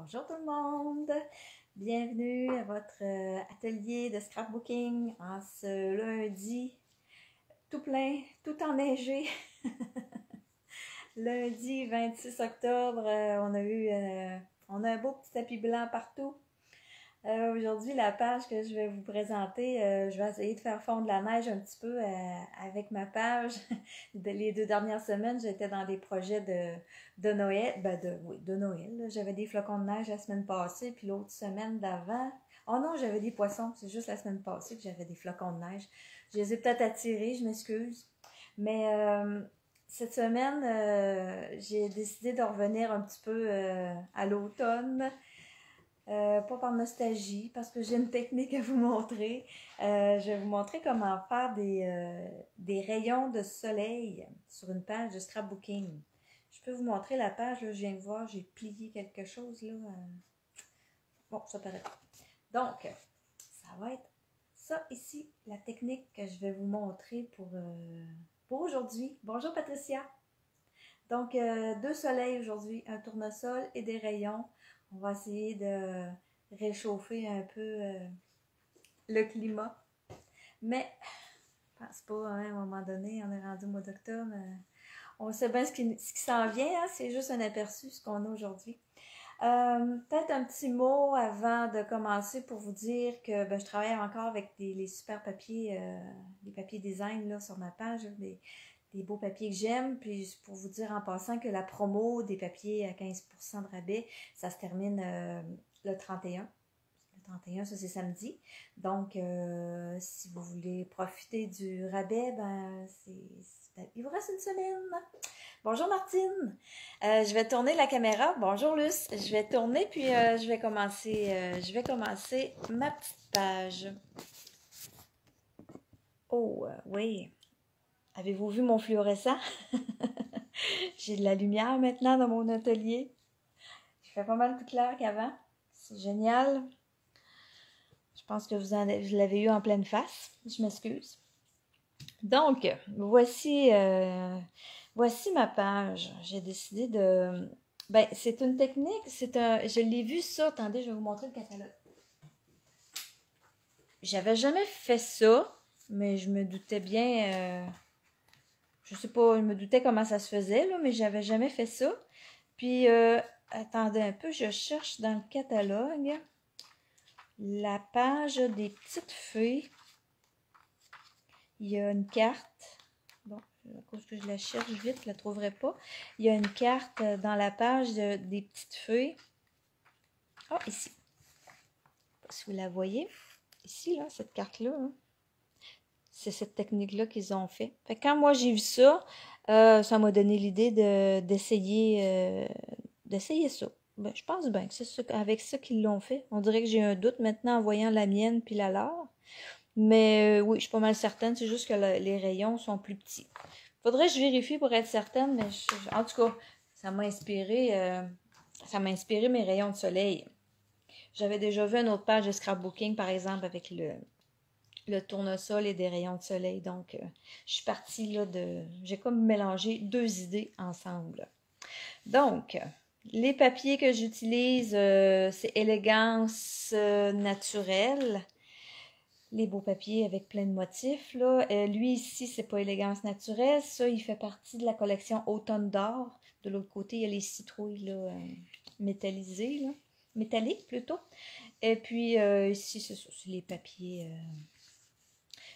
Bonjour tout le monde! Bienvenue à votre atelier de scrapbooking en ce lundi tout plein, tout enneigé. Lundi 26 octobre, on a un beau petit tapis blanc partout. Aujourd'hui, la page que je vais vous présenter, je vais essayer de faire fondre la neige un petit peu avec ma page. Les 2 dernières semaines, j'étais dans des projets de Noël. De Noël. J'avais des flocons de neige la semaine passée, puis l'autre semaine d'avant. Oh non, j'avais des poissons. C'est juste la semaine passée que j'avais des flocons de neige. Je les ai peut-être attirés, je m'excuse. Mais cette semaine, j'ai décidé de revenir un petit peu à l'automne. Pas par nostalgie, parce que j'ai une technique à vous montrer. Je vais vous montrer comment faire des rayons de soleil sur une page de scrapbooking. Je peux vous montrer la page, là, je viens de voir, j'ai plié quelque chose là. Bon, ça paraît pas. Donc, ça va être ça ici, la technique que je vais vous montrer pour aujourd'hui. Bonjour Patricia! Donc, 2 soleils aujourd'hui, un tournesol et des rayons. On va essayer de réchauffer un peu le climat. Mais, je pense pas, hein, à un moment donné, on est rendu au mois d'octobre. On sait bien ce qui s'en vient, hein, c'est juste un aperçu ce qu'on a aujourd'hui. Peut-être un petit mot avant de commencer pour vous dire que je travaille encore avec les super papiers, les papiers design là, sur ma page, des beaux papiers que j'aime. Puis pour vous dire en passant que la promo des papiers à 15% de rabais, ça se termine le 31. Le 31, ça c'est samedi. Donc, si vous voulez profiter du rabais, il vous reste une semaine. Bonjour Martine. Je vais tourner la caméra. Bonjour Luce. Je vais tourner puis je vais commencer ma petite page. Oh oui. Avez-vous vu mon fluorescent? J'ai de la lumière maintenant dans mon atelier. Je fais pas mal plus clair qu'avant. C'est génial. Je pense que vous l'avez eu en pleine face. Je m'excuse. Donc, voici ma page. J'ai décidé de... c'est une technique, je l'ai vu ça. Attendez, je vais vous montrer le catalogue. J'avais jamais fait ça, mais je me doutais bien... je sais pas, je me doutais comment ça se faisait, là, mais j'avais jamais fait ça. Puis, attendez un peu, je cherche dans le catalogue la page des petites fées. Il y a une carte. Bon, à cause que je la cherche vite, je ne la trouverai pas. Il y a une carte dans la page des petites feuilles. Ah, ici. Je ne sais pas si vous la voyez. Ici, là, cette carte-là. Hein. C'est cette technique-là qu'ils ont fait. Fait que quand moi j'ai vu ça, ça m'a donné l'idée d'essayer ça. Je pense bien que c'est avec ça qu'ils l'ont fait. On dirait que j'ai un doute maintenant en voyant la mienne puis la leur. Mais oui, je suis pas mal certaine. C'est juste que les rayons sont plus petits. Faudrait que je vérifie pour être certaine, mais en tout cas, ça m'a inspiré mes rayons de soleil. J'avais déjà vu une autre page de scrapbooking, par exemple, avec le tournesol et des rayons de soleil. Donc, je suis partie là j'ai comme mélangé 2 idées ensemble. Donc, les papiers que j'utilise, c'est Élégance naturelle. Les beaux papiers avec plein de motifs. Là. Lui ici, c'est pas Élégance naturelle. Ça, il fait partie de la collection Automne d'or. De l'autre côté, il y a les citrouilles là, métallisées, là. Métalliques plutôt. Et puis ici, c'est les papiers.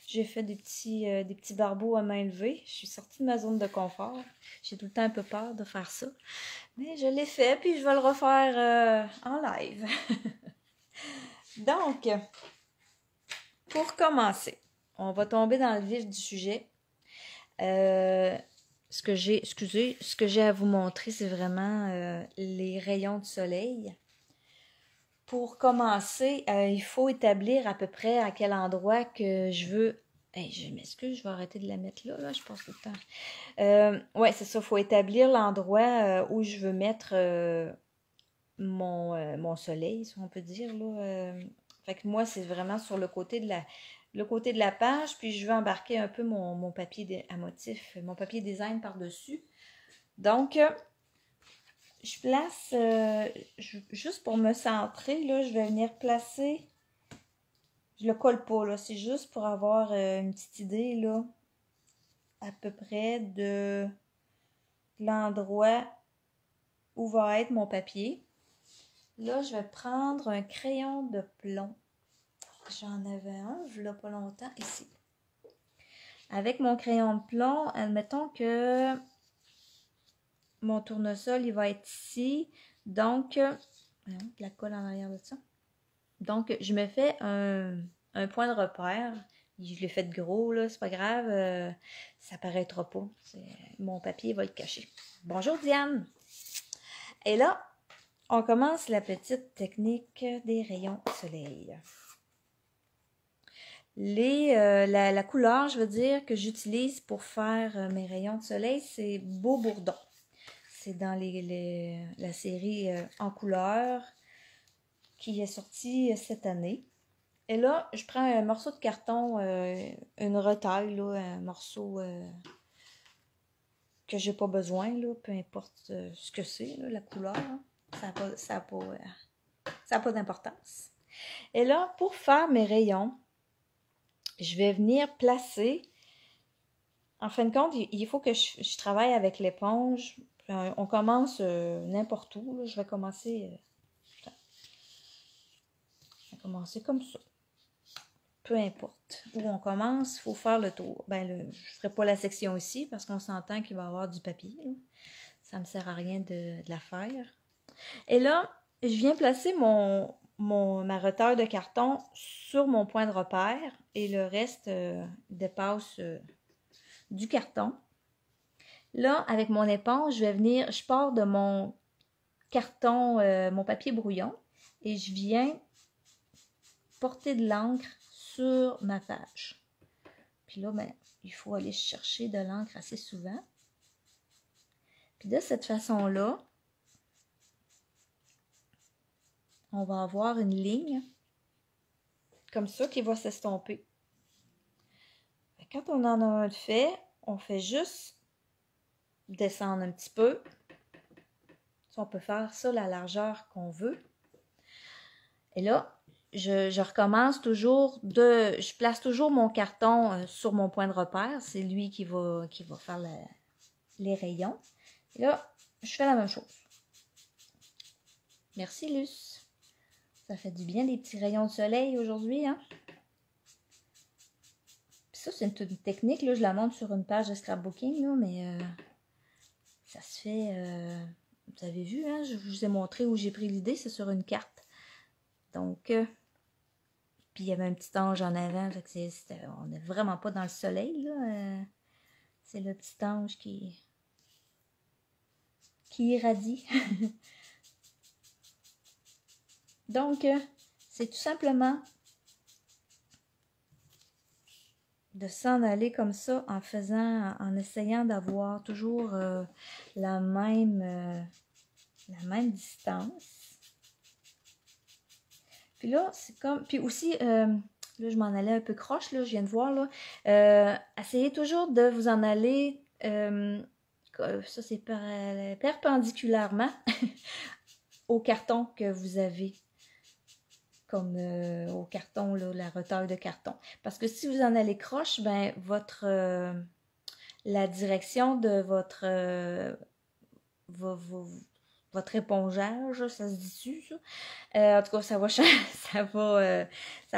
J'ai fait des petits barbeaux à main levée. Je suis sortie de ma zone de confort. J'ai tout le temps un peu peur de faire ça. Mais je l'ai fait, puis je vais le refaire en live. Donc, pour commencer, on va tomber dans le vif du sujet. Ce que j'ai à vous montrer, c'est vraiment les rayons de soleil. Pour commencer, il faut établir à peu près à quel endroit que je veux... Hey, je m'excuse, je vais arrêter de la mettre là, je passe tout le temps. Ouais, c'est ça, il faut établir l'endroit où je veux mettre mon soleil, si on peut dire, là. Fait que moi, c'est vraiment sur le côté de la page, puis je veux embarquer un peu mon papier à motif, mon papier design par-dessus. Donc, je place, juste pour me centrer, là, je vais venir placer, je le colle pas, là, c'est juste pour avoir une petite idée, là, à peu près de l'endroit où va être mon papier. Là, je vais prendre un crayon de plomb. J'en avais un, il y a pas longtemps, ici. Avec mon crayon de plomb, admettons que mon tournesol, il va être ici. Donc, la colle en arrière de ça. Donc, je me fais un point de repère. Je l'ai fait de gros, là, c'est pas grave. Ça paraîtra pas. Mon papier va être caché. Bonjour Diane! Et là, on commence la petite technique des rayons soleil. La couleur, je veux dire, que j'utilise pour faire mes rayons de soleil, c'est Beau Bourdon. C'est dans la série en couleur qui est sortie cette année. Et là, je prends un morceau de carton, une retaille, là, un morceau que j'ai pas besoin, là, peu importe ce que c'est, la couleur. Hein. Ça n'a pas d'importance. Et là, pour faire mes rayons, je vais venir placer. En fin de compte, il faut que je travaille avec l'éponge. On commence n'importe où. Là. Je vais commencer comme ça. Peu importe où on commence, il faut faire le tour. Je ne ferai pas la section ici parce qu'on s'entend qu'il va y avoir du papier. Là. Ça ne me sert à rien de la faire. Et là, je viens placer ma retaille de carton sur mon point de repère et le reste dépasse du carton. Là, avec mon éponge, je pars de mon carton, mon papier brouillon et je viens porter de l'encre sur ma page. Puis là, il faut aller chercher de l'encre assez souvent. Puis de cette façon-là, on va avoir une ligne comme ça qui va s'estomper. Quand on en a un de fait, on fait juste descendre un petit peu. On peut faire ça la largeur qu'on veut. Et là, je recommence toujours je place toujours mon carton sur mon point de repère. C'est lui qui va faire les rayons. Et là, je fais la même chose. Merci Luce. Ça fait du bien des petits rayons de soleil aujourd'hui, hein? Puis ça, c'est une technique, là, je la montre sur une page de scrapbooking, là, mais ça se fait... vous avez vu, hein? Je vous ai montré où j'ai pris l'idée, c'est sur une carte. Donc, puis il y avait un petit ange en avant, on n'est vraiment pas dans le soleil, là. C'est le petit ange qui irradie. Donc, c'est tout simplement de s'en aller comme ça en essayant d'avoir toujours la même distance. Puis là, c'est comme... Puis aussi, là, je m'en allais un peu croche, là, je viens de voir, là. Essayez toujours de vous en aller, ça c'est perpendiculairement au carton que vous avez. Comme au carton, là, la retaille de carton. Parce que si vous en allez croche, la direction de votre épongeage, ça se dit-tu, ça? En tout cas, ça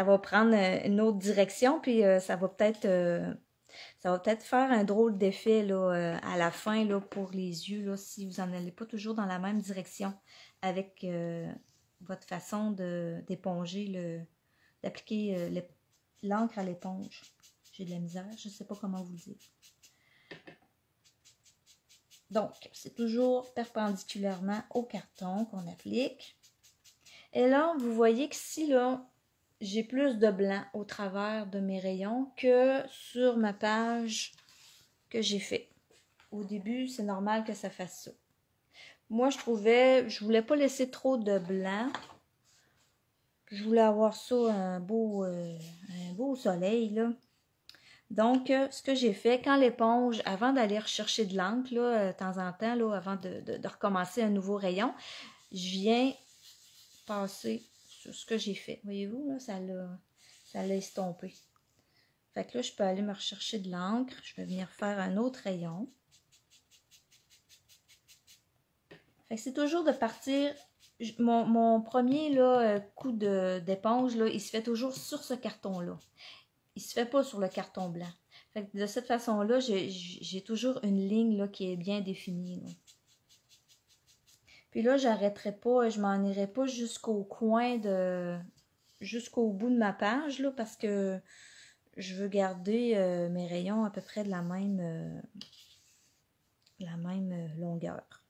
va prendre une autre direction, puis ça va peut-être faire un drôle d'effet là, à la fin là, pour les yeux, là, si vous n'en allez pas toujours dans la même direction avec votre façon d'éponger, d'appliquer l'encre à l'éponge. J'ai de la misère, je ne sais pas comment vous le dire. Donc, c'est toujours perpendiculairement au carton qu'on applique. Et là, vous voyez que si là, j'ai plus de blanc au travers de mes rayons que sur ma page que j'ai fait. Au début, c'est normal que ça fasse ça. Moi, je voulais pas laisser trop de blanc. Je voulais avoir ça, un beau soleil, là. Donc, ce que j'ai fait, quand l'éponge, avant d'aller rechercher de l'encre, là, de temps en temps, là, avant de recommencer un nouveau rayon, je viens passer sur ce que j'ai fait. Voyez-vous, là, ça l'a estompé. Fait que là, je peux aller me rechercher de l'encre. Je vais venir faire un autre rayon. Fait que c'est toujours de partir. Mon premier là, coup d'éponge, il se fait toujours sur ce carton-là. Il se fait pas sur le carton blanc. Fait que de cette façon-là, j'ai toujours une ligne là, qui est bien définie. Là. Puis là, j'arrêterai pas, je m'en irai pas jusqu'au coin jusqu'au bout de ma page, là, parce que je veux garder mes rayons à peu près de la même longueur.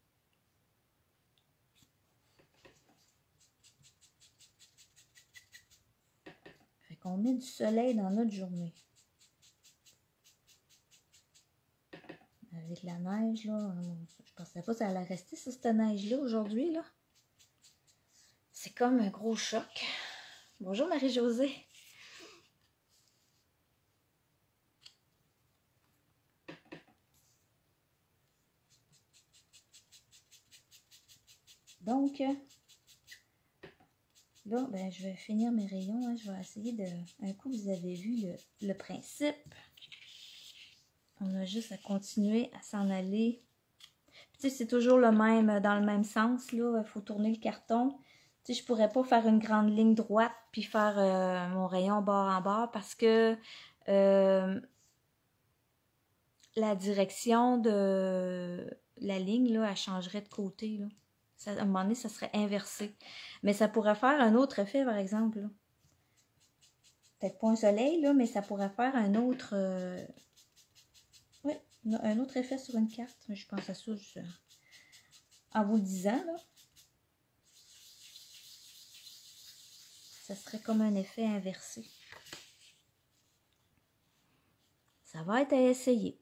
Fait qu'on met du soleil dans notre journée. Avec la neige, là, je pensais pas que ça allait rester, ça, cette neige-là, aujourd'hui, là. C'est comme un gros choc. Bonjour, Marie-Josée. Donc, là, ben, je vais finir mes rayons. Hein. Je vais essayer de... Un coup, vous avez vu le principe. On a juste à continuer à s'en aller. Tu sais, c'est toujours le même, dans le même sens, là. Il faut tourner le carton. Tu sais, je pourrais pas faire une grande ligne droite puis faire mon rayon bord en bord parce que la direction de la ligne, là, elle changerait de côté, là. Ça, à un moment donné, ça serait inversé. Mais ça pourrait faire un autre effet, par exemple, là. Peut-être pas un soleil, là, mais ça pourrait faire un autre... Oui, un autre effet sur une carte. Je pense à ça juste en vous le disant, là. Ça serait comme un effet inversé. Ça va être à essayer.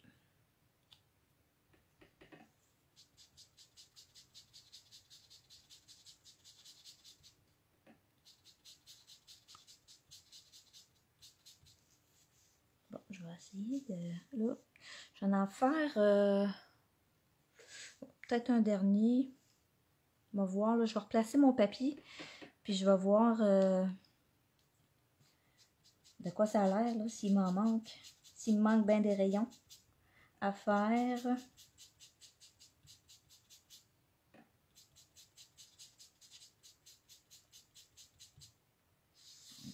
Bon, je vais essayer de... Là, je vais en faire peut-être un dernier. On va voir, là, je vais replacer mon papier. Puis je vais voir de quoi ça a l'air, là, s'il m'en manque. S'il me manque bien des rayons à faire.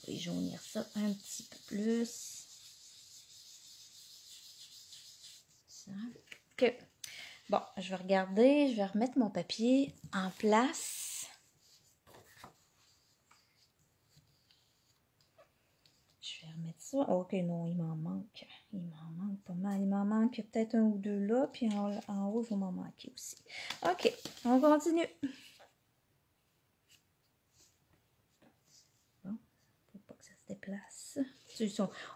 Je vais jaunir ça un petit peu plus. Ça. OK. Bon, je vais regarder, je vais remettre mon papier en place. Je vais remettre ça. OK, non, il m'en manque. Il m'en manque pas mal. Il m'en manque peut-être un ou deux là, puis en haut, il va m'en manquer aussi. OK, on continue. Bon, faut pas que ça se déplace.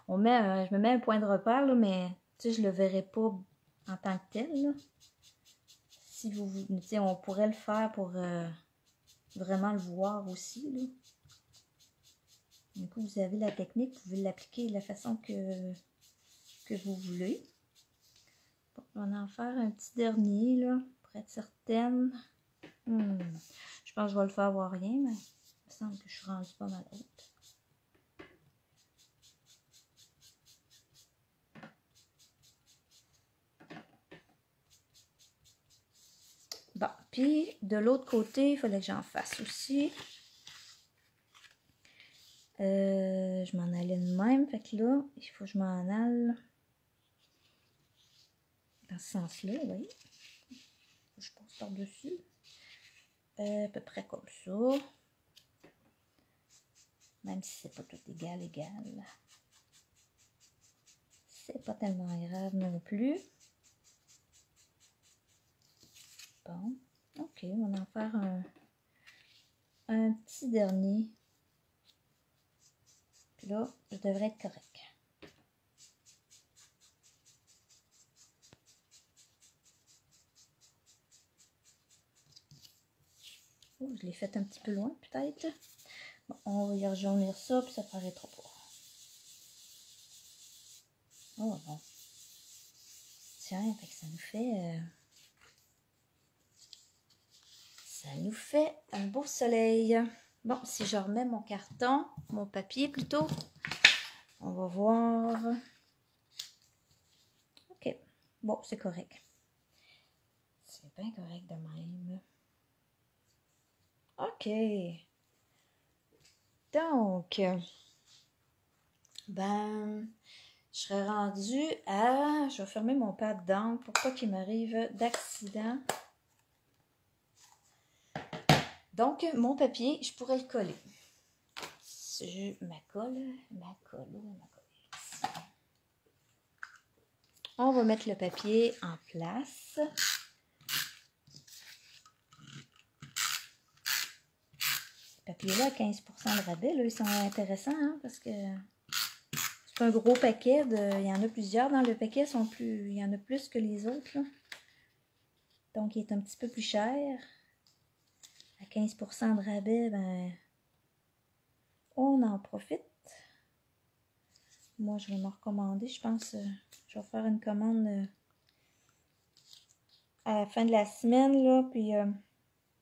On met, je me mets un point de repère, là, mais tu sais, je le verrai pas en tant que tel, là. Si vous, tu sais, on pourrait le faire pour vraiment le voir aussi, là. Du coup, vous avez la technique, vous pouvez l'appliquer de la façon que vous voulez. Bon, on va en faire un petit dernier, là, pour être certaine. Je pense que je vais le faire voir rien, mais il me semble que je suis rendue pas mal haute. Bon, puis de l'autre côté, il fallait que j'en fasse aussi. Je m'en allais de même, fait que là, il faut que je m'en aille dans ce sens-là, vous voyez. Je passe par-dessus. À peu près comme ça. Même si c'est pas tout égal. C'est pas tellement grave non plus. Bon, ok, on va en faire un petit dernier. Puis là, je devrais être correct. Oh, je l'ai fait un petit peu loin, peut-être. Bon, on va y rejaunir ça, puis ça paraîtra pas. Oh bon. Tiens, fait que ça nous fait un beau soleil. Bon, si je remets mon carton, mon papier plutôt, on va voir. OK. Bon, c'est correct. C'est bien correct de même. OK. Donc, ben, je serais rendue à... Je vais fermer mon pad d'encre pour pas qu'il m'arrive d'accident. Donc, mon papier, je pourrais le coller. Ma colle. On va mettre le papier en place. Ce papier-là, à 15% de rabais, là, ils sont intéressants, hein, parce que c'est un gros paquet. Il y en a plusieurs dans le paquet, il y en a plus que les autres, là. Donc, il est un petit peu plus cher. À 15% de rabais, ben, on en profite. Moi, je vais me recommander. Je pense je vais faire une commande à la fin de la semaine, là, puis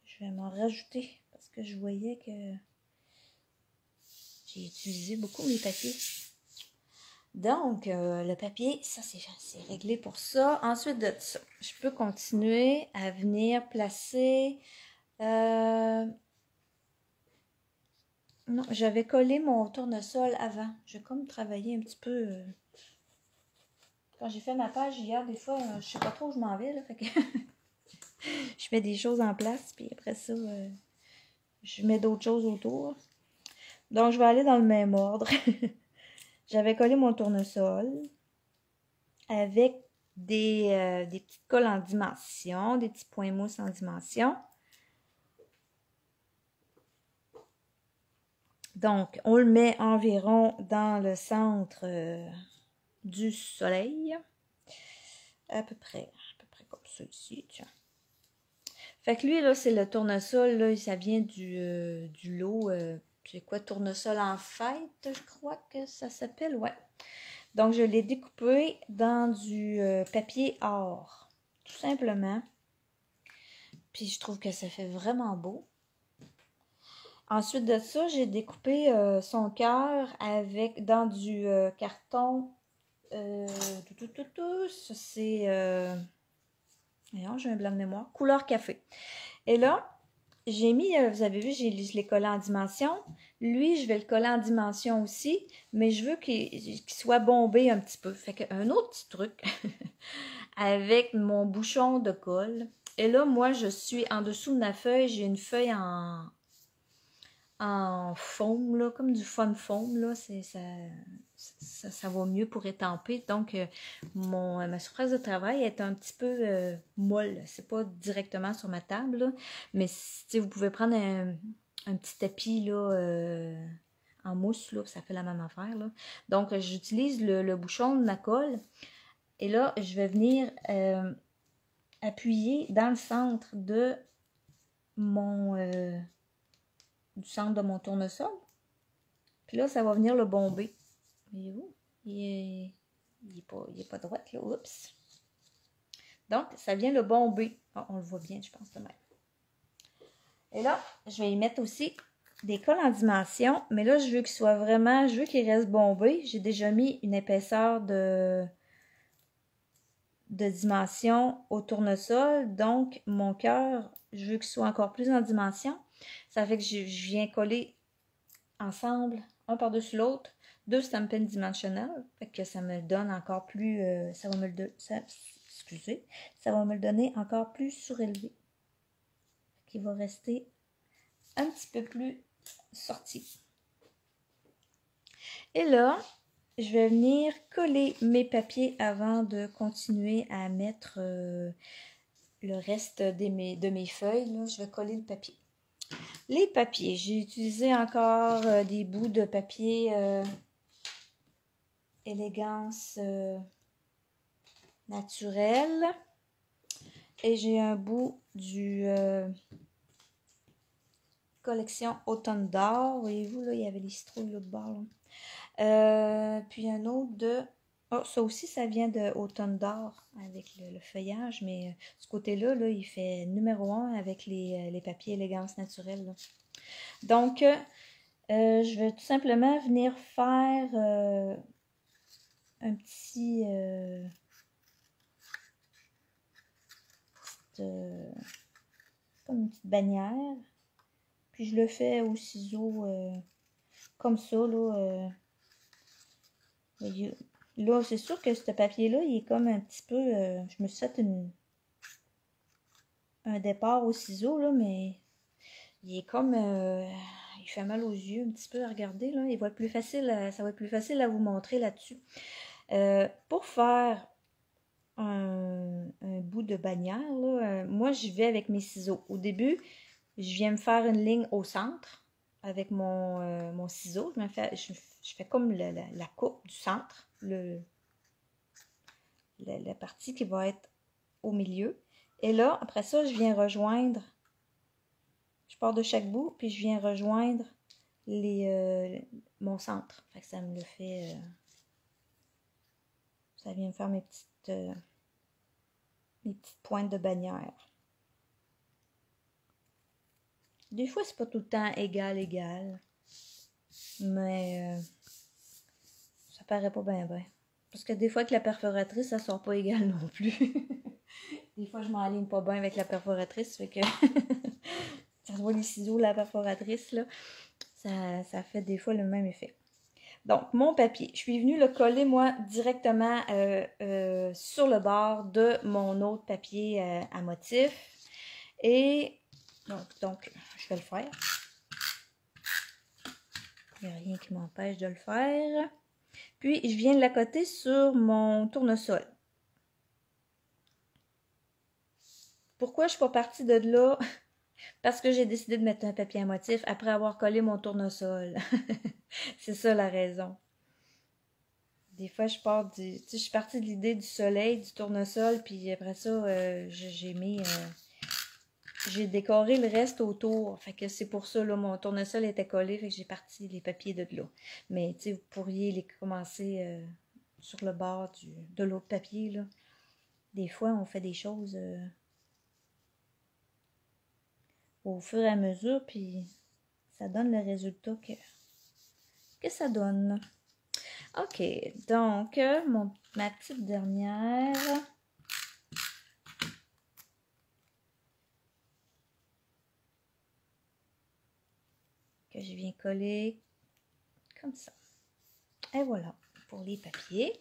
je vais m'en rajouter parce que je voyais que j'ai utilisé beaucoup mes papiers. Donc, le papier, ça, c'est réglé pour ça. Ensuite de ça, je peux continuer à venir placer... non, j'avais collé mon tournesol avant. J'ai comme travaillé un petit peu... Quand j'ai fait ma page hier, des fois, je sais pas trop où je m'en vais, là, fait que je mets des choses en place, puis après ça, je mets d'autres choses autour. Donc, je vais aller dans le même ordre. J'avais collé mon tournesol avec des petites colles en dimension, des petits points mousse en dimension. Donc, on le met environ dans le centre du soleil. À peu près comme ça ici, tiens. Fait que lui, là, c'est le tournesol, là, ça vient du lot, c'est quoi, tournesol en fête, je crois que ça s'appelle, ouais. Donc, je l'ai découpé dans du papier or, tout simplement. Puis, je trouve que ça fait vraiment beau. Ensuite de ça, j'ai découpé son cœur dans du carton. Ça, c'est... Voyons, j'ai un blanc de mémoire. Couleur café. Et là, j'ai mis, vous avez vu, je l'ai collé en dimension. Lui, je vais le coller en dimension aussi, mais je veux qu'il soit bombé un petit peu. Fait qu'un autre petit truc avec mon bouchon de colle. Et là, moi, je suis en dessous de ma feuille, j'ai une feuille en foam, là, comme du fun foam, là, ça va mieux pour étamper. Donc, ma surface de travail est un petit peu molle. C'est pas directement sur ma table, là, mais si vous pouvez prendre un petit tapis là, en mousse, là, ça fait la même affaire. Là. Donc, j'utilise le bouchon de ma colle. Et là, je vais venir appuyer dans le centre de du centre de mon tournesol. Puis là, ça va venir le bomber. Voyez-vous? Il est pas droit, là. Oups. Donc, ça vient le bomber. Oh, on le voit bien, je pense, de même. Et là, je vais y mettre aussi des colles en dimension. Mais là, je veux qu'il reste bombé. J'ai déjà mis une épaisseur de dimension au tournesol. Donc, mon cœur, je veux qu'il soit encore plus en dimension. Ça fait que je viens coller ensemble, un par-dessus l'autre, 2 Stampin' Dimensional. Fait que ça me donne encore plus... ça va me le donner encore plus surélevé. Qui va rester un petit peu plus sorti. Et là, je vais venir coller mes papiers avant de continuer à mettre le reste de mes feuilles. Là, je vais coller le papier. Les papiers, j'ai utilisé encore des bouts de papier élégance naturelle. Et j'ai un bout du collection Automne d'or. Voyez-vous, là, il y avait les citrouilles l'autre bord. Puis un autre de Oh, ça aussi, ça vient de Automne d'or avec le feuillage, mais ce côté-là, là, il fait numéro 1 avec les papiers élégance naturelle, là. Donc, je vais tout simplement venir faire un petit... comme une petite bannière. Puis je le fais au ciseau comme ça, là. Là, c'est sûr que ce papier-là, il est comme un petit peu... je me suis fait un départ au ciseau, là, mais il est comme... il fait mal aux yeux un petit peu à regarder, là. Il va être plus facile ça va être plus facile à vous montrer là-dessus. Pour faire un bout de bannière, là, moi, je vais avec mes ciseaux. Au début, je viens me faire une ligne au centre avec mon ciseau. Je fais comme la coupe du centre, la partie qui va être au milieu. Et là, après ça, je viens rejoindre, je pars de chaque bout, puis je viens rejoindre mon centre. Fait que ça me le fait, ça vient me faire mes petites pointes de bannière. Des fois, c'est pas tout le temps égal, mais ça paraît pas bien. Parce que des fois, avec la perforatrice, ça sort pas égal non plus. Des fois, je m'enligne pas bien avec la perforatrice, fait que ça se voit les ciseaux, la perforatrice, là, ça fait des fois le même effet. Donc, mon papier, je suis venue le coller, moi, directement sur le bord de mon autre papier à motif. Et donc, je vais le faire. Il n'y a rien qui m'empêche de le faire. Puis, je viens de l'accoter sur mon tournesol. Pourquoi je ne suis pas partie de là? Parce que j'ai décidé de mettre un papier à motif après avoir collé mon tournesol. C'est ça la raison. Des fois, je suis partie de l'idée du soleil, du tournesol, puis après ça, j'ai décoré le reste autour. Fait que c'est pour ça, là, mon tournesol était collé, fait que j'ai parti les papiers de là. Mais, tu sais, vous pourriez les commencer sur le bord de l'autre papier, là. Des fois, on fait des choses au fur et à mesure, puis ça donne le résultat que ça donne. OK, donc, ma petite dernière. Que je viens coller comme ça. Et voilà, pour les papiers.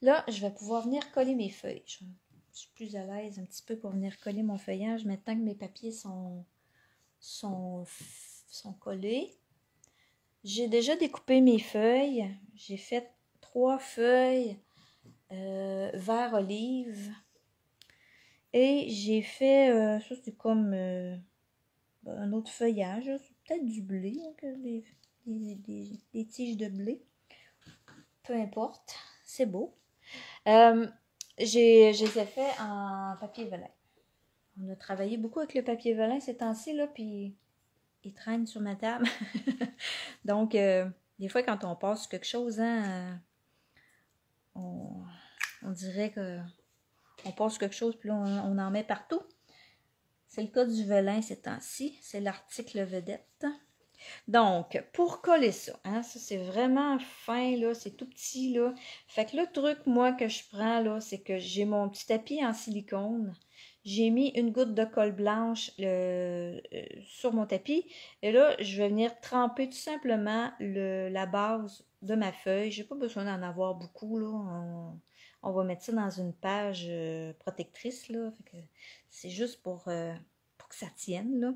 Là, je vais pouvoir venir coller mes feuilles. Je suis plus à l'aise un petit peu pour venir coller mon feuillage maintenant que mes papiers sont collés. J'ai déjà découpé mes feuilles. J'ai fait 3 feuilles vert olive. Et j'ai fait, ça c'est comme un autre feuillage. C'est peut-être du blé, des tiges de blé. Peu importe, c'est beau. Je les ai faits en papier velin. On a travaillé beaucoup avec le papier velin ces temps-ci, là, puis il traîne sur ma table. Donc, des fois, quand on passe quelque chose, hein, on dirait qu'on passe quelque chose, puis là, on en met partout. C'est le cas du velin ces temps-ci. C'est l'article vedette. Donc, pour coller ça, hein, ça c'est vraiment fin, là, c'est tout petit, là. Fait que le truc, moi, que je prends, là, c'est que j'ai mon petit tapis en silicone. J'ai mis une goutte de colle blanche sur mon tapis. Et là, je vais venir tremper tout simplement la base de ma feuille. J'ai pas besoin d'en avoir beaucoup, là. On va mettre ça dans une page protectrice, là. Fait que c'est juste pour que ça tienne, là.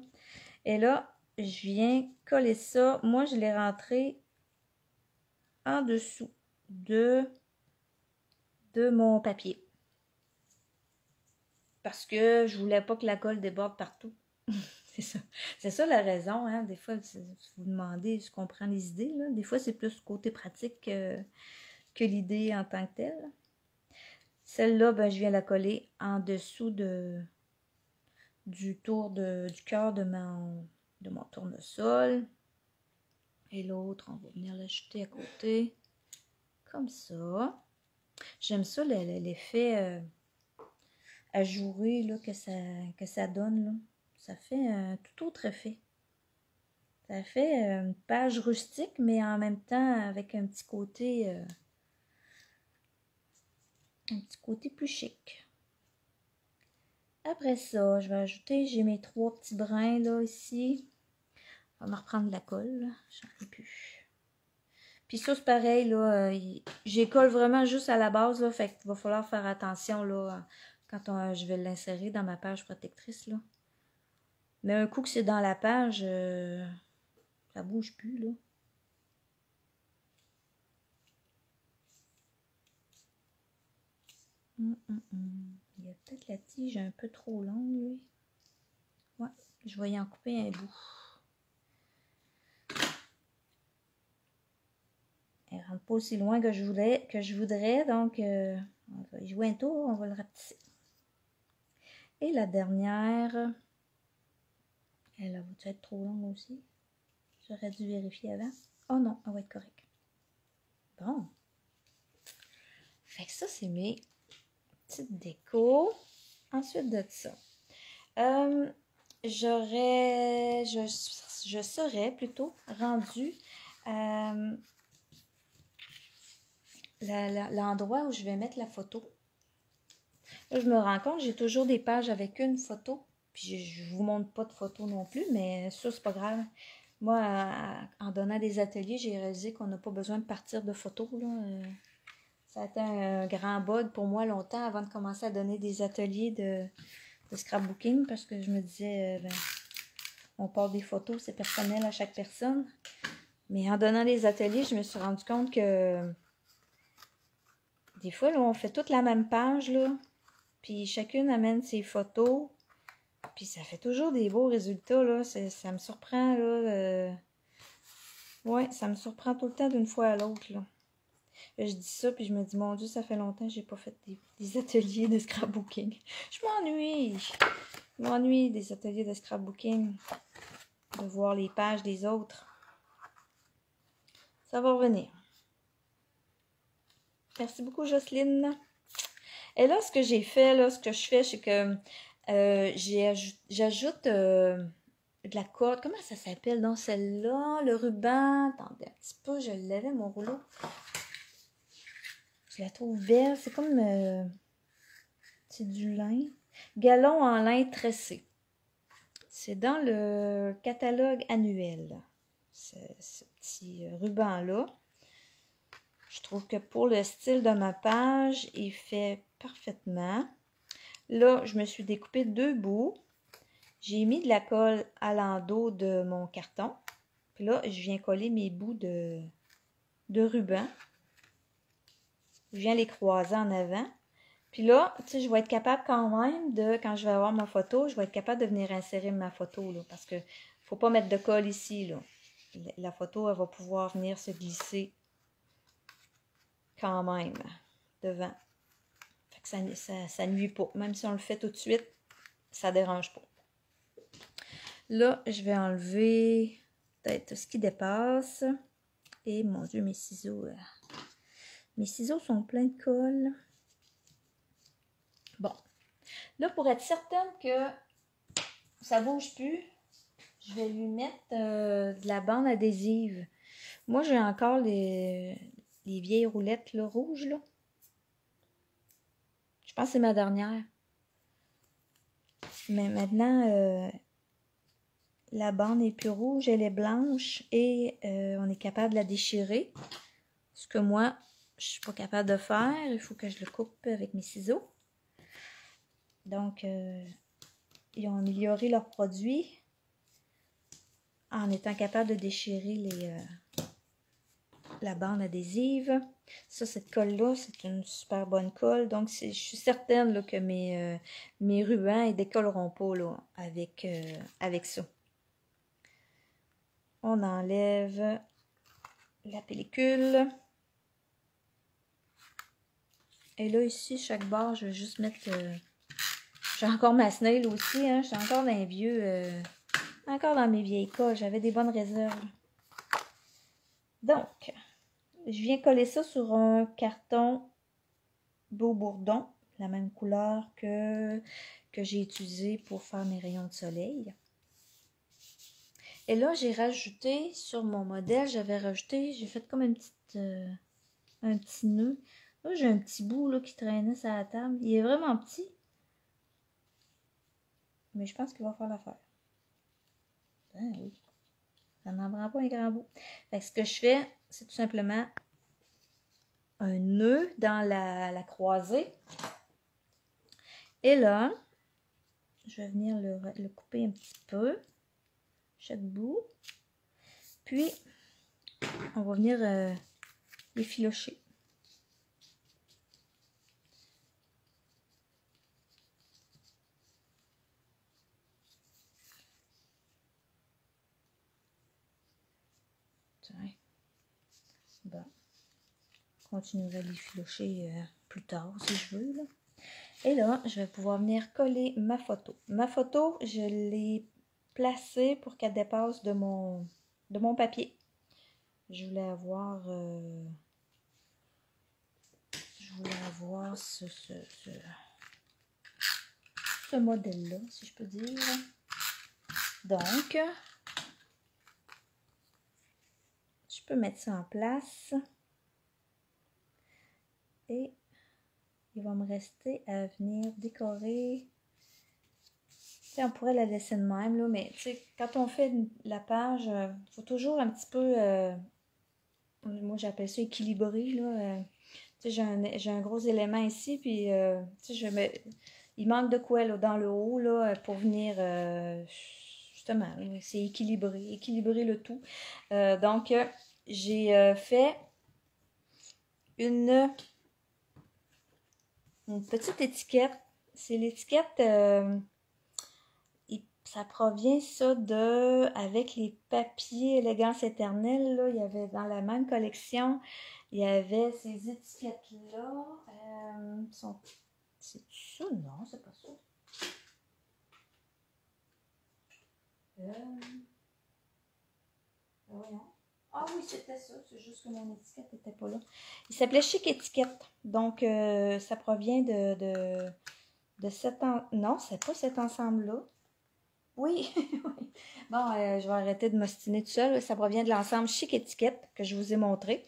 Et là, je viens coller ça. Moi, je l'ai rentré en dessous de mon papier. Parce que je voulais pas que la colle déborde partout. C'est ça la raison. Hein? Des fois, vous vous demandez, je comprends les idées. Là. Des fois, c'est plus côté pratique que l'idée en tant que telle. Celle-là, ben, je viens la coller en dessous du cœur de mon tournesol. Et l'autre, on va venir l'ajouter à côté, comme ça. J'aime ça, l'effet ajouré là, que ça donne. Là. Ça fait un tout autre effet. Ça fait une page rustique, mais en même temps avec un petit côté plus chic. Après ça, je vais ajouter, j'ai mes 3 petits brins là ici. On va me reprendre de la colle, j'en ai plus. Puis ça, c'est pareil, là, j'y colle vraiment juste à la base, là, fait qu'il va falloir faire attention, là, quand je vais l'insérer dans ma page protectrice, là. Mais un coup que c'est dans la page, ça bouge plus, là. Il y a peut-être la tige un peu trop longue, lui. Ouais, je vais y en couper un bout. Elle rentre pas aussi loin que je voudrais, donc on va y jouer un tour, on va le rapetisser. Et la dernière, elle va être trop longue aussi? J'aurais dû vérifier avant. Oh non, elle va être correcte. Bon. Fait que ça, c'est mes petites décos. Ensuite de ça, je serais plutôt rendue l'endroit où je vais mettre la photo. Là, je me rends compte, j'ai toujours des pages avec une photo. Puis je vous montre pas de photos non plus, mais ça, c'est pas grave. Moi, en donnant des ateliers, j'ai réalisé qu'on n'a pas besoin de partir de photos. Là. Ça a été un grand bug pour moi longtemps avant de commencer à donner des ateliers de scrapbooking parce que je me disais, on part des photos, c'est personnel à chaque personne. Mais en donnant des ateliers, je me suis rendu compte que des fois, là, on fait toute la même page, là, puis chacune amène ses photos, puis ça fait toujours des beaux résultats, là. Ça me surprend, là. Ouais, ça me surprend tout le temps d'une fois à l'autre, là. Je dis ça, puis je me dis, mon Dieu, ça fait longtemps que j'ai pas fait des ateliers de scrapbooking. Je m'ennuie des ateliers de scrapbooking, de voir les pages des autres. Ça va revenir. Merci beaucoup, Jocelyne. Et là, ce que j'ai fait, là, ce que je fais, c'est que j'ajoute de la corde. Comment ça s'appelle dans celle-là? Le ruban. Attendez un petit peu, je l'avais, mon rouleau. Je la trouve belle. C'est comme... c'est du lin. Galon en lin tressé. C'est dans le catalogue annuel. Ce petit ruban-là. Je trouve que pour le style de ma page, il fait parfaitement. Là, je me suis découpé 2 bouts. J'ai mis de la colle à l'endos de mon carton. Puis là, je viens coller mes bouts de ruban. Je viens les croiser en avant. Puis là, tu sais, je vais être capable quand même quand je vais avoir ma photo, je vais être capable de venir insérer ma photo, là, parce que faut pas mettre de colle ici, là. La photo, elle va pouvoir venir se glisser quand même devant. Fait que ça nuit pas. Même si on le fait tout de suite, ça dérange pas. Là, je vais enlever peut-être ce qui dépasse. Et mon Dieu, mes ciseaux. Mes ciseaux sont pleins de colle. Bon. Là, pour être certaine que ça bouge plus, je vais lui mettre de la bande adhésive. Moi, j'ai encore les vieilles roulettes là, rouges. Là. Je pense que c'est ma dernière. Mais maintenant, la bande n'est plus rouge, elle est blanche et on est capable de la déchirer. Ce que moi, je ne suis pas capable de faire. Il faut que je le coupe avec mes ciseaux. Donc, ils ont amélioré leurs produits en étant capables de déchirer la bande adhésive. Ça, cette colle-là, c'est une super bonne colle. Donc, je suis certaine là, que mes rubans ne décolleront pas là, avec ça. On enlève la pellicule. Et là, ici, chaque barre, je vais juste mettre... j'ai encore ma snail aussi, hein. Je suis encore dans les vieux... encore dans mes vieilles colles. J'avais des bonnes réserves. Donc, je viens coller ça sur un carton Beau Bourdon, la même couleur que j'ai utilisé pour faire mes rayons de soleil. Et là, j'ai rajouté sur mon modèle, j'ai fait comme une petite, un petit nœud. Là, j'ai un petit bout là, qui traînait sur la table. Il est vraiment petit. Mais je pense qu'il va faire l'affaire. Ah oui. Ça n'en prend pas un grand bout. Fait que ce que je fais, c'est tout simplement un nœud dans la croisée. Et là, je vais venir le couper un petit peu, chaque bout. Puis, on va venir l'effilocher. Bon. Je continuerai de l'effilocher plus tard si je veux. Là. Et là, je vais pouvoir venir coller ma photo. Ma photo, je l'ai placée pour qu'elle dépasse de mon papier. Je voulais avoir ce modèle-là, si je peux dire. Donc, je peux mettre ça en place. Et il va me rester à venir décorer. T'sais, on pourrait la laisser de même, là, mais quand on fait la page, il faut toujours un petit peu, moi j'appelle ça équilibrer, là. J'ai un gros élément ici, puis il manque de quoi là, dans le haut là, pour venir, justement, c'est équilibrer le tout. Donc, j'ai fait une petite étiquette. C'est l'étiquette, ça provient ça avec les papiers Élégance éternelle, là, il y avait dans la même collection, il y avait ces étiquettes-là. C'est ça? Non, c'est pas ça. Voyons. Ah oui, c'était ça. C'est juste que mon étiquette n'était pas là. Il s'appelait Chic Étiquette. Donc, ça provient de cet non, c'est pas cet ensemble-là. Oui. Bon, je vais arrêter de m'ostiner tout seul. Ça provient de l'ensemble Chic Étiquette que je vous ai montré.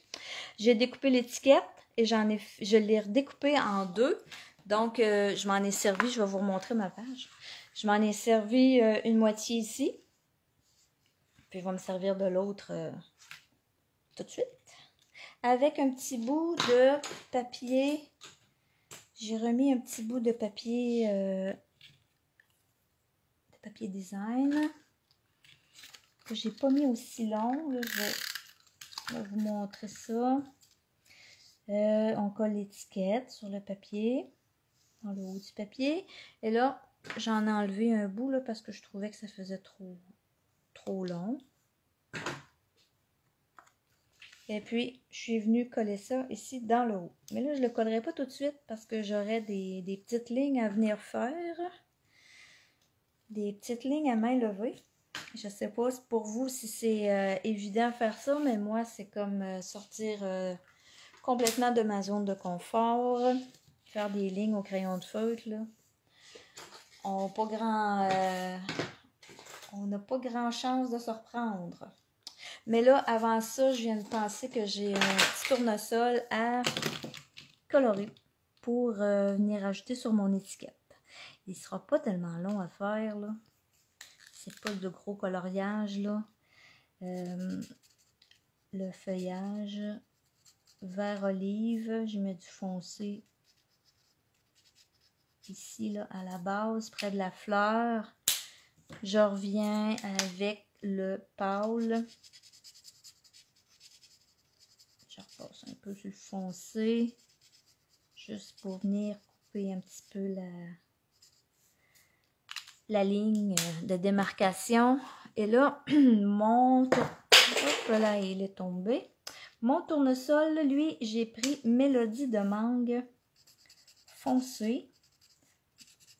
J'ai découpé l'étiquette et je l'ai redécoupée en deux. Donc, je m'en ai servi. Je vais vous remontrer ma page. Je m'en ai servi une moitié ici. Puis, je vais me servir de l'autre tout de suite. Avec un petit bout de papier. J'ai remis un petit bout de papier design. Que j'ai pas mis aussi long. Là, je vais vous montrer ça. On colle l'étiquette sur le papier. Dans le haut du papier. Et là, j'en ai enlevé un bout là, parce que je trouvais que ça faisait trop long. Et puis, je suis venue coller ça ici dans le haut. Mais là, je ne le collerai pas tout de suite parce que j'aurai des petites lignes à venir faire. Des petites lignes à main levée. Je ne sais pas pour vous si c'est évident de faire ça, mais moi, c'est comme sortir complètement de ma zone de confort. Faire des lignes au crayon de feutre, là. On n'a pas grand chance de se reprendre. Mais là, avant ça, je viens de penser que j'ai un petit tournesol à colorer pour venir ajouter sur mon étiquette. Il ne sera pas tellement long à faire, là. C'est pas de gros coloriage, là. Le feuillage vert olive, je mets du foncé ici, là, à la base, près de la fleur. Je reviens avec le pâle. Je repasse un peu sur le foncé, juste pour venir couper un petit peu la ligne de démarcation. Et là, hop là, il est tombé. Mon tournesol, lui, j'ai pris Mélodie de mangue foncé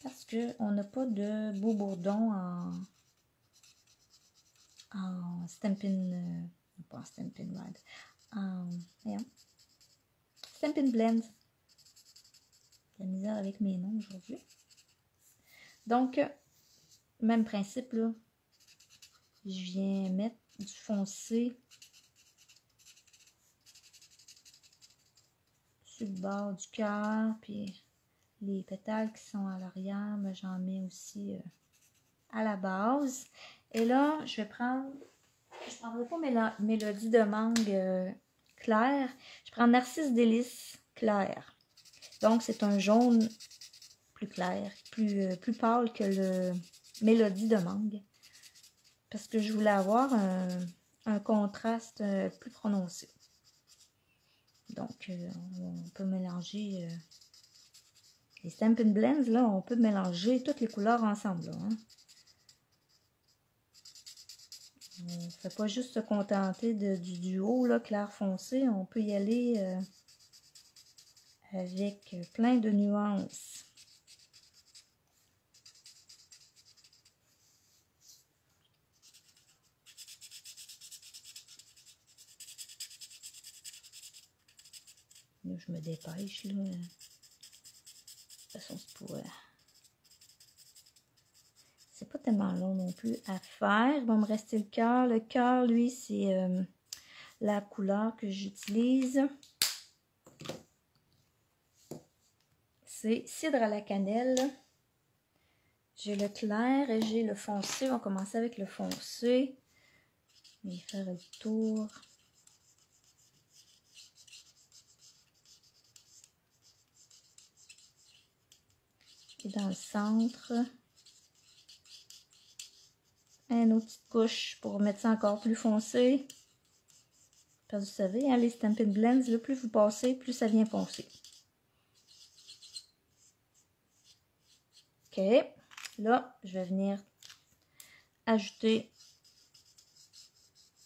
parce qu'on n'a pas de beau bourdon en Stampin', pas en Stampin' Ride, en Stampin' Blend. de la misère avec mes noms aujourd'hui. Donc, même principe, là. Je viens mettre du foncé sur le bord du cœur, puis les pétales qui sont à l'arrière, ben, j'en mets aussi à la base. Et là, je prendrai pas Mélodie de mangue clair, je prends Narcisse délice clair. Donc, c'est un jaune plus clair, plus pâle que le Mélodie de mangue. Parce que je voulais avoir un contraste plus prononcé. Donc, on peut mélanger les Stampin' Blends, là, on peut mélanger toutes les couleurs ensemble, là, hein. On ne fait pas juste se contenter du duo, là, clair foncé, on peut y aller avec plein de nuances. Là, je me dépêche, là. De toute façon, c'est pas tellement long non plus à faire. Il va me rester le cœur. Le cœur, lui, c'est la couleur que j'utilise. C'est cidre à la cannelle. J'ai le clair et j'ai le foncé. On va commencer avec le foncé. Je vais faire le tour. Et dans le centre, une autre petite couche pour mettre ça encore plus foncé. Parce que vous savez, hein, les Stampin' Blends, là, plus vous passez, plus ça vient foncer. OK. Là, je vais venir ajouter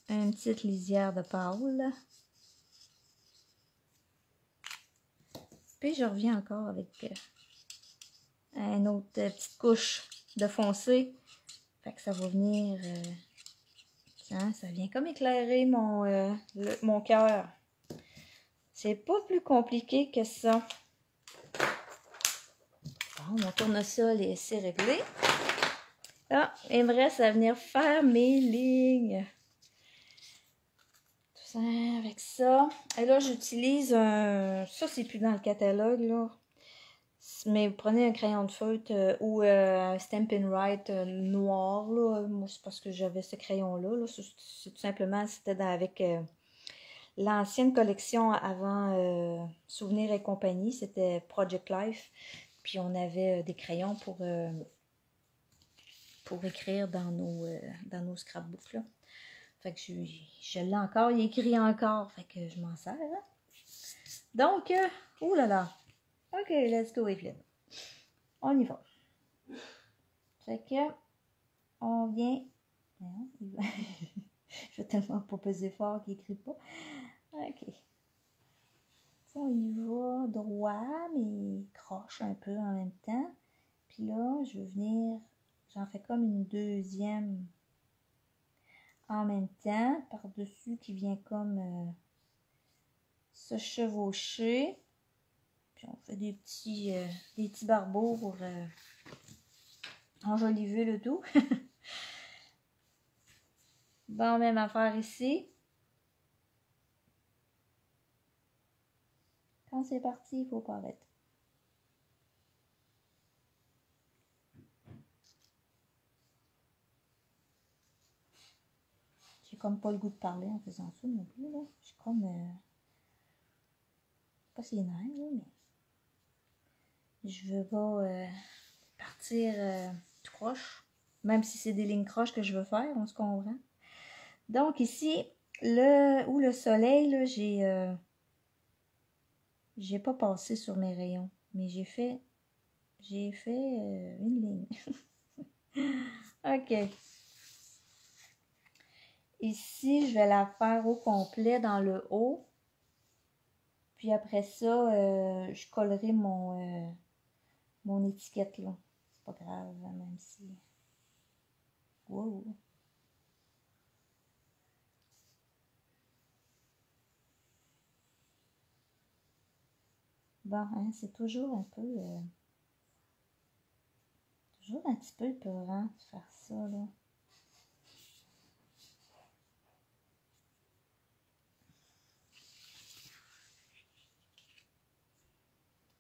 une petite lisière de pâle. Puis je reviens encore avec une autre petite couche de foncé. Fait que ça va venir... ça vient comme éclairer mon cœur. C'est pas plus compliqué que ça. Bon, mon tournesol est assez réglé. Ah, il me reste à venir faire mes lignes. Tout ça avec ça. Et là, j'utilise un... Ça, c'est plus dans le catalogue, là. Mais vous prenez un crayon de feutre ou un Stampin' Write noir, là. Moi, c'est parce que j'avais ce crayon-là. Là. C'est tout simplement, c'était avec l'ancienne collection avant Souvenirs et compagnie. C'était Project Life. Puis on avait des crayons pour écrire dans nos scrapbooks, là. Fait que je l'ai encore, il écrit encore. Fait que je m'en sers. Hein? Donc, oulala. OK, let's go, Evelyne. On y va. Fait que, on vient... Je vais tellement pas peser fort qu'il écrit pas. OK. On y va droit, mais croche un peu en même temps. Puis là, je vais venir... J'en fais comme une deuxième en même temps, par-dessus, qui vient comme se chevaucher. Puis on fait des petits barbeaux pour enjoliver le tout. Bon, même affaire ici. Quand c'est parti, il faut pas arrêter. J'ai comme pas le goût de parler en faisant ça non plus, là. Je suis comme... pas si nerfs, là, mais... Je veux pas partir tout croche. Même si c'est des lignes croches que je veux faire, on se comprend. Donc ici, le soleil, là, j'ai pas passé sur mes rayons. Mais j'ai fait une ligne. OK. Ici, je vais la faire au complet dans le haut. Puis après ça, je collerai mon étiquette, là. C'est pas grave, même si... Wow! bon, hein, c'est toujours un peu... toujours un petit peu épeurant de faire ça, là.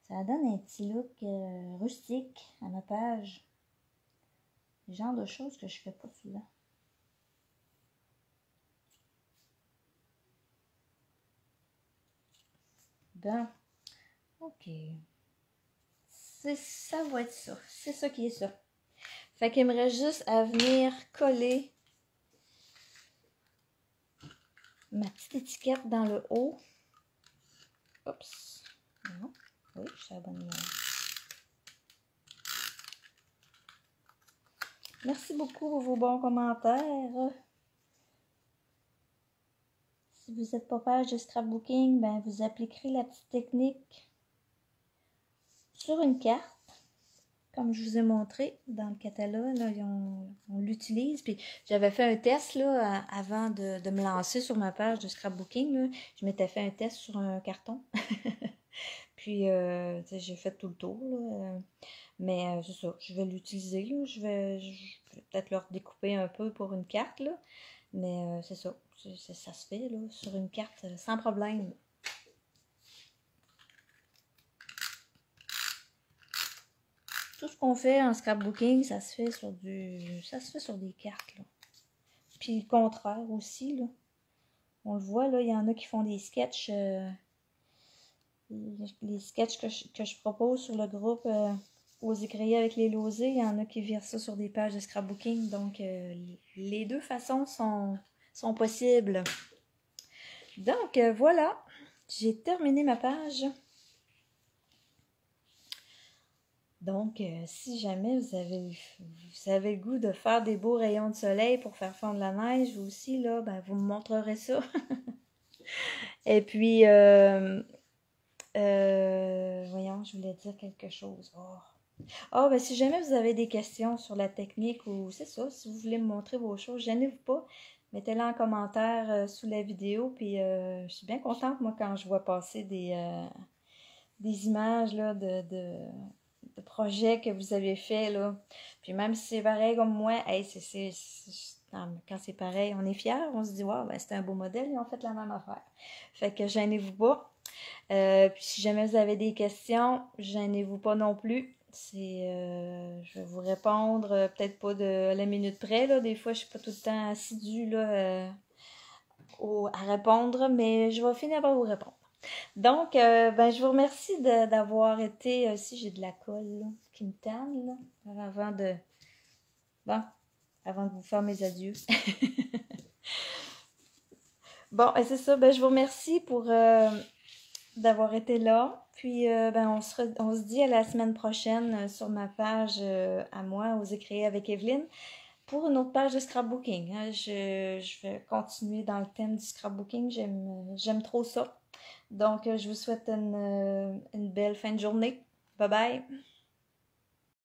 Ça donne un petit look rustique à ma page. Le genre de choses que je fais pas souvent. Bon, ok. Ça va être ça. C'est ça qui est ça. Fait qu'il me reste juste à venir coller ma petite étiquette dans le haut. Oups. Non. Oui, je suis à la bonne numéro. Merci beaucoup pour vos bons commentaires. Si vous n'êtes pas page de scrapbooking, ben vous appliquerez la petite technique sur une carte. Comme je vous ai montré dans le catalogue, là, on l'utilise. Puis j'avais fait un test là, avant de me lancer sur ma page de scrapbooking. Là. Je m'étais fait un test sur un carton. Puis j'ai fait tout le tour. Là. Mais c'est ça, je vais l'utiliser. Je vais peut-être le redécouper un peu pour une carte. Là. Mais c'est ça. Ça se fait là, sur une carte sans problème. Tout ce qu'on fait en scrapbooking, ça se fait sur des cartes. Là. Puis le contraire aussi. Là. On le voit, là, il y en a qui font des sketchs. Les sketchs que je propose sur le groupe aux écriers avec les losés, il y en a qui virent ça sur des pages de scrapbooking. Donc, les deux façons sont possibles. Donc, voilà. J'ai terminé ma page. Donc, si jamais vous avez le goût de faire des beaux rayons de soleil pour faire fondre la neige, vous aussi, là, ben, vous me montrerez ça. Et puis, voyons, je voulais dire quelque chose. Oh, ben, si jamais vous avez des questions sur la technique ou c'est ça, si vous voulez me montrer vos choses, gênez-vous pas. Mettez-les en commentaire sous la vidéo. Puis, je suis bien contente, moi, quand je vois passer des images là, de projets que vous avez fait là. Puis même si c'est pareil comme moi, hey, quand c'est pareil, on est fiers, on se dit wow, ben, c'était un beau modèle, ils ont fait la même affaire. Fait que gênez-vous pas. Puis si jamais vous avez des questions, gênez-vous pas non plus. Je vais vous répondre, peut-être pas de la minute près, là. Des fois, je suis pas tout le temps assidue là, à répondre, mais je vais finir par vous répondre. Donc, ben, je vous remercie d'avoir été... si j'ai de la colle là, qui me tanne, là, avant de vous faire mes adieux. Bon, c'est ça. Ben, je vous remercie pour d'avoir été là. Puis, ben, on se dit à la semaine prochaine sur ma page à moi, aux écrits avec Evelyne, pour une autre page de scrapbooking. Hein. Je vais continuer dans le thème du scrapbooking. J'aime trop ça. Donc, je vous souhaite une belle fin de journée. Bye bye!